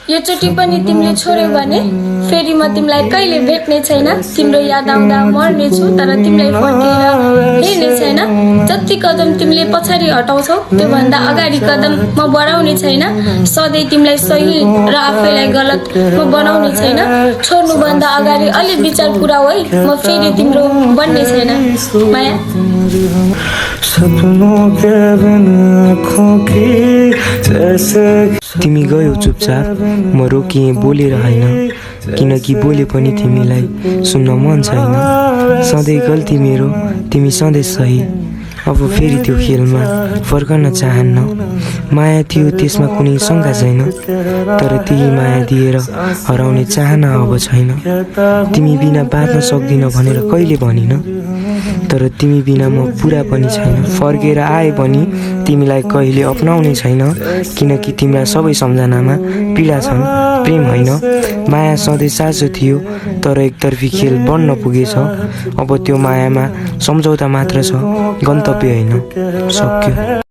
यो चोटि पनि तिमीले छोड्यौ भने फेरि म तिमीलाई कहिले भेट्ने छैन। तिम्रो याद आउँदा मर्ने छु तर तिमीलाई फर्केर हेर्ने छैन। जति कदम तिमीले पछाडि हटाउँछौ त्यो भन्दा अगाडि कदम म बढाउने छैन। सधैँ तिमीलाई सही र आफैलाई गलत म बनाउने छैन। छोड्नु भन्दा अगाडि अलि विचार पुरा है, म फेरि तिम्रो बन्ने छैन। माया सपनों के बिन आँखों की जैसे तिमी गयौ चुपचाप, म रोकिएँ बोलेर होइन, किनकि बोले पनि तिमीलाई सुन्न मन छैन। सधैँ गल्ती मेरो, तिमी सधैँ सही। अब फेरि त्यो खेलमा फर्कन चाहन्न। माया थियो त्यसमा कुनै शङ्का छैन, तर त्यही माया दिएर हराउने चाहना अब छैन। तिमी बिना बाँच्न सक्दिन भनेर कहिले भनिन, तर तिमी बिना म पुरा पनि छैन। फर्केर आए पनि तिमीलाई कहिले अपनाउने छैन, किनकि तिम्रा सबै सम्झनामा पीडा छन्, प्रेम होइन। माया सधैँ साँचो थियो तर एकतर्फी खेल बन्न पुगेछ। अब त्यो मायामा सम्झौता मात्र छ, गन्तव्य होइन। सक्यो।